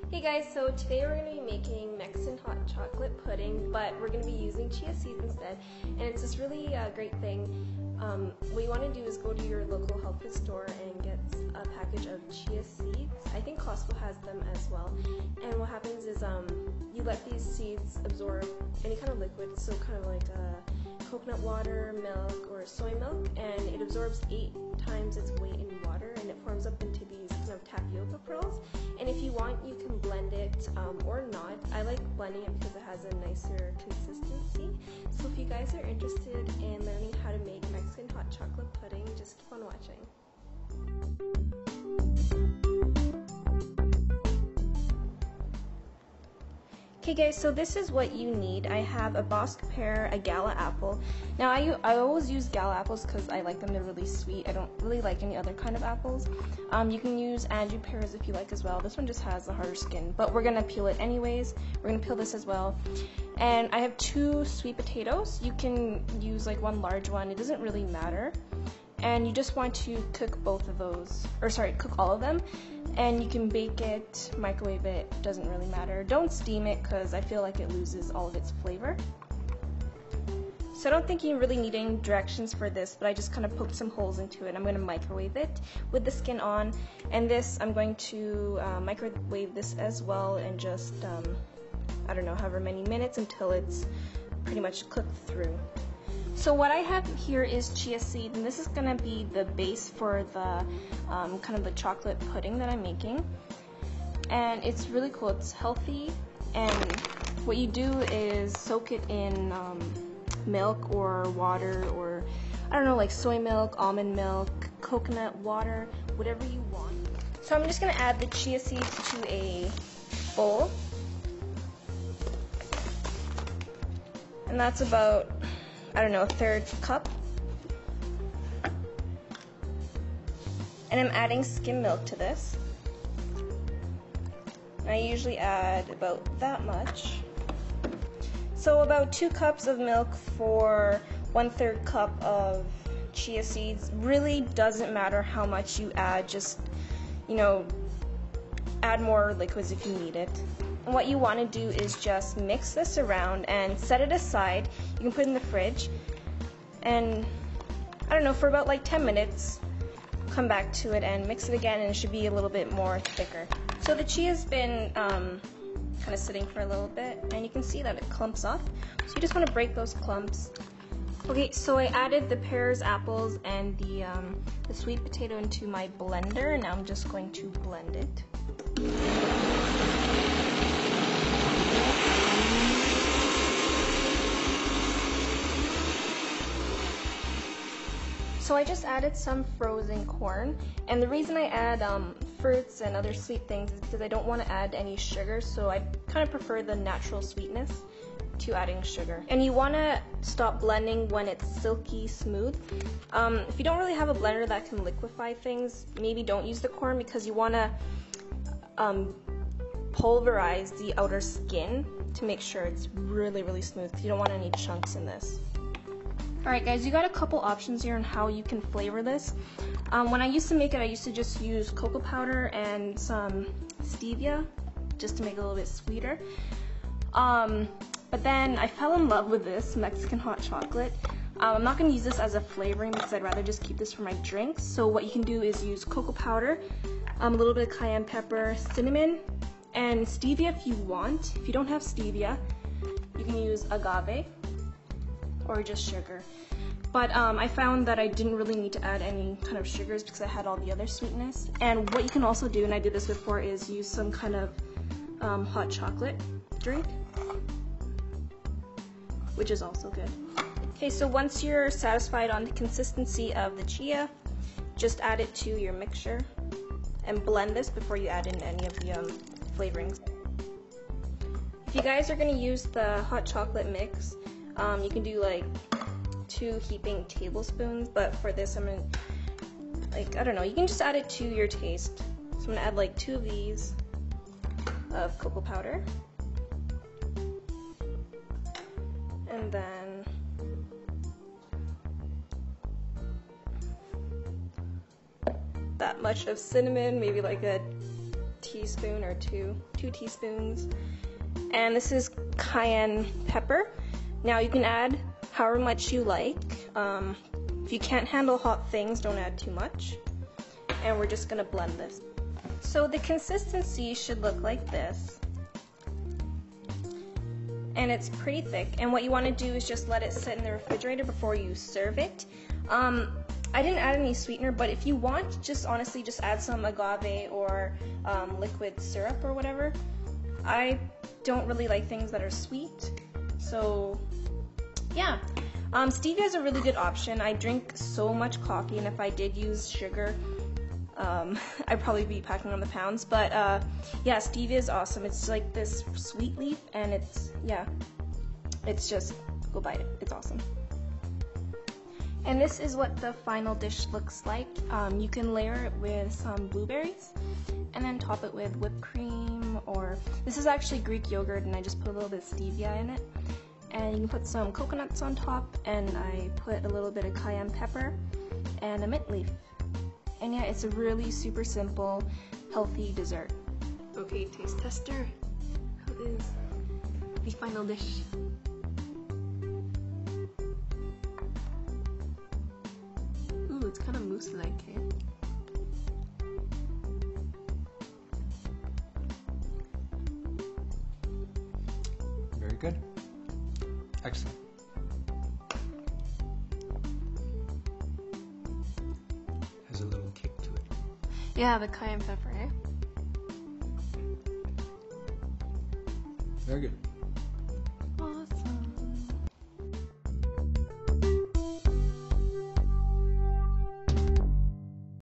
Hey guys, so today we're going to be making Mexican hot chocolate pudding, but we're going to be using chia seeds instead, and it's this really great thing. What you want to do is go to your local health food store and get a package of chia seeds. I think Costco has them as well, and what happens is you let these seeds absorb any kind of liquid, so kind of like coconut water, milk, or soy milk, and it absorbs 8 times its weight in water, and it forms up into these kind of tapioca pearls. And if you want, you can blend it or not. I like blending it because it has a nicer consistency. So if you guys are interested in learning how to make Mexican hot chocolate pudding, just keep on watching. Okay guys, so this is what you need. I have a Bosc pear, a Gala apple. Now I always use Gala apples because I like them, they're really sweet. I don't really like any other kind of apples. You can use Anjou pears if you like as well. This one just has the harder skin, but we're gonna peel it anyways. We're gonna peel this as well. And I have 2 sweet potatoes. You can use like one large one, it doesn't really matter. And you just want to cook both of those, or sorry, cook all of them. And you can bake it, microwave it, doesn't really matter. Don't steam it because I feel like it loses all of its flavor. So I don't think you really need any directions for this, but I just kind of poked some holes into it. I'm going to microwave it with the skin on, and this I'm going to microwave this as well, and just I don't know, however many minutes until it's pretty much cooked through. So what I have here is chia seed, and this is going to be the base for the kind of the chocolate pudding that I'm making. And it's really cool, it's healthy, and what you do is soak it in milk or water, or I don't know, like soy milk, almond milk, coconut water, whatever you want. So I'm just going to add the chia seeds to a bowl, and that's about, I don't know, 1/3 cup. And I'm adding skim milk to this. I usually add about that much. So about 2 cups of milk for 1/3 cup of chia seeds. Really doesn't matter how much you add, just, you know, add more liquids if you need it. And what you want to do is just mix this around and set it aside. You can put it in the fridge, and I don't know, for about like 10 minutes, come back to it and mix it again, and it should be a little bit more thicker. So the chia's been kind of sitting for a little bit, and you can see that it clumps up. So you just want to break those clumps. Okay, so I added the pears, apples, and the sweet potato into my blender, and now I'm just going to blend it. So I just added some frozen corn, and the reason I add fruits and other sweet things is because I don't want to add any sugar, so I kind of prefer the natural sweetness to adding sugar. And you want to stop blending when it's silky smooth. If you don't really have a blender that can liquefy things, maybe don't use the corn, because you want to pulverize the outer skin to make sure it's really, really smooth, because you don't want any chunks in this. Alright guys, you got a couple options here on how you can flavor this. When I used to make it, I used to just use cocoa powder and some stevia, just to make it a little bit sweeter. But then I fell in love with this Mexican hot chocolate. I'm not going to use this as a flavoring because I'd rather just keep this for my drinks. So what you can do is use cocoa powder, a little bit of cayenne pepper, cinnamon, and stevia if you want. If you don't have stevia, you can use agave or just sugar. But I found that I didn't really need to add any kind of sugars because I had all the other sweetness. And what you can also do, and I did this before, is use some kind of hot chocolate drink, which is also good. Okay, so once you're satisfied on the consistency of the chia, just add it to your mixture and blend this before you add in any of the flavorings. If you guys are going to use the hot chocolate mix, you can do like 2 heaping tablespoons, but for this I'm going to, like, I don't know, you can just add it to your taste. So I'm going to add like 2 of these of cocoa powder, and then that much of cinnamon, maybe like a teaspoon or two teaspoons. And this is cayenne pepper. Now you can add however much you like. If you can't handle hot things, don't add too much. And we're just gonna blend this. So the consistency should look like this. And it's pretty thick. And what you wanna do is just let it sit in the refrigerator before you serve it. I didn't add any sweetener, but if you want, just honestly just add some agave or liquid syrup or whatever. I don't really like things that are sweet, so yeah. Stevia is a really good option. I drink so much coffee, and if I did use sugar, I'd probably be packing on the pounds. But yeah, stevia is awesome. It's like this sweet leaf, and it's just, go buy it. It's awesome. And this is what the final dish looks like. You can layer it with some blueberries and then top it with whipped cream, or this is actually Greek yogurt and I just put a little bit of stevia in it. And you can put some coconuts on top, and I put a little bit of cayenne pepper and a mint leaf. And yeah, it's a really super simple, healthy dessert. Okay, taste tester. How is the final dish? Ooh, it's kind of mousse-like, eh? Very good. Excellent. Has a little kick to it. Yeah, the cayenne pepper, eh? Very good.